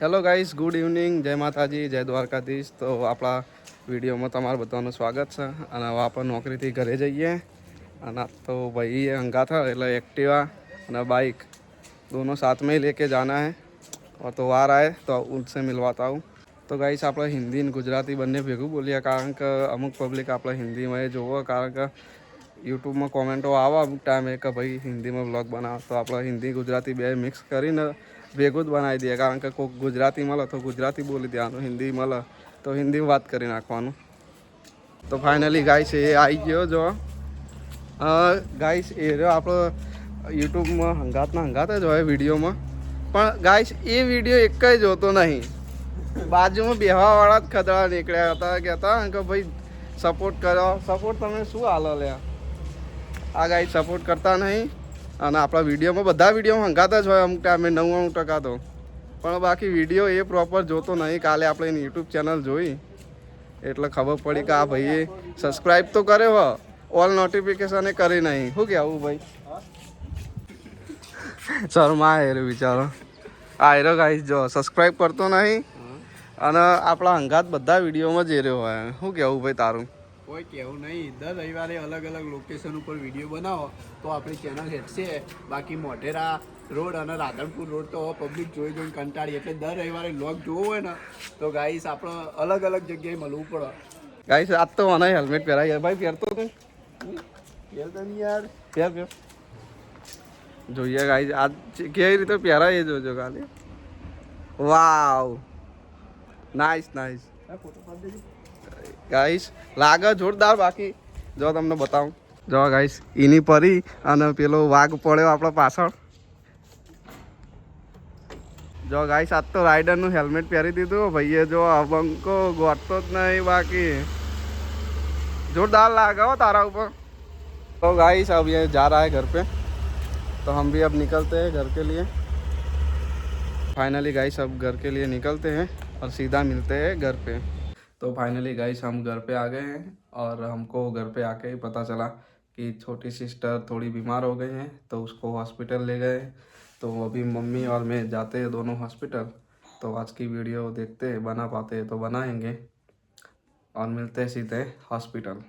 Hello guys, good evening, જય માતાજી, જય દ્વારકાધીશ. તો આપણા વિડીયોમાં તમારું બધાનું સ્વાગત છે. અને હવે આપણે નોકરીથી ઘરે જઈએ. અને તો ભાઈ હંगा था એટલે एक्टिवा અને बाइक दोनों साथ में ही लेके जाना है. और तो वार आए तो उनसे मिलवाता हूँ. તો ગાઈસ આપણે હિન્દી અને ગુજરાતી બંને ભેગું બોલીએ, કારણ કે અમુક પબ્લિક આપણે હિન્દીમાં એ જોવો, કારણ કે યુટ્યુબમાં કોમેન્ટો આવે અમુક ટાઈમે કે ભાઈ હિન્દીમાં વ્લોગ બનાવો. તો આપણે હિન્દી ગુજરાતી બે મિક્સ કરીને ભેગું જ બનાવી દઈએ, કારણ કે કોઈક ગુજરાતી મળે તો ગુજરાતી બોલી દેવાનું, હિન્દી મળે તો હિન્દીમાં વાત કરી નાખવાનું. તો ફાઇનલી ગાઈસ એ આવી ગયો. જો ગાઈસ એ રહ્યો આપણો યુટ્યુબમાં હંગાત જ હોય વિડીયોમાં, પણ ગાઈસ એ વિડીયો એક જ જોતો નહીં. બાજુમાં બેહવાવાળા જ ખદડા નીકળ્યા હતા, કહેતા કે ભાઈ સપોર્ટ કરો. સપોર્ટ તમે શું હાલો લ્યા? આ ગાઈસ સપોર્ટ કરતા નહીં. અને આપણા વિડીયોમાં બધા વિડીયોમાં હંગાત જ હોય અમુક ટાઈમે 99% તો, પણ બાકી વિડીયો એ પ્રોપર જોતો નહીં. કાલે આપણે એની યુટ્યુબ ચેનલ જોઈ એટલે ખબર પડી કે આ ભાઈએ સબસ્ક્રાઈબ તો કર્યો હો, ઓલ નોટિફિકેશન એ કરી નહીં. શું કહેવું ભાઈ? શર્મા એ બિચારો આ હેરો ગાઈસ, જો સબસ્ક્રાઈબ કરતો નહીં અને આપણા હંગાત બધા વિડીયોમાં જ રહ્યો હોય. શું કહેવું ભાઈ તારું? કોઈ કહેવું નહીં. દર રવિવારે અલગ અલગ લોકેશન ઉપર વિડીયો બનાવો તો આપણી ચેનલ હેઠશે. બાકી મોઢેરા રોડ અને રાધનપુર રોડ તો પબ્લિક જોઈને કંટાળી, એટલે દર રવિવારે વ્લોગ જોવો હોય ને તો ગાઈસ આપણે અલગ અલગ જગ્યાએ મળવું પડે. ગાઈસ આજ તો મને હેલ્મેટ પહેરાય ભાઈ, પહેરતો તું પહેરતો નહીં યાર, પહેર. જોઈએ ગાઈસ આજ કેવી રીતે પહેરાય એ જોજો ખાલી. વાવ, નાઈસ નાઈસ ગાઈસ, લાગે જોરદાર. બાકી જો તમને બતાવું, જો ગાઈસ એની પરી અને પેલો વાઘ પડ્યો આપણા પાછળ. જો ગાઈસ આજ તો રાઇડરનું હેલ્મેટ પહેરી દીધું ભાઈએ. જો બંકો ગોઠતો જ નહીં, બાકી जोरदार लगा हो तारा ऊपर. तो गाइस अब ये जा रहा है घर पे, तो हम भी अब निकलते हैं घर के लिए. फाइनली गाइस अब घर के लिए निकलते हैं और सीधा मिलते हैं घर पे. तो फाइनली गाइस हम घर पे आ गए हैं और हमको घर पे आके ही पता चला कि छोटी सिस्टर थोड़ी बीमार हो गई हैं, तो उसको हॉस्पिटल ले गए. तो अभी मम्मी और मैं जाते हैं दोनों हॉस्पिटल. तो आज की वीडियो देखते हैं, बना पाते हैं तो बनाएंगे और मिलते हैं सीधे हॉस्पिटल.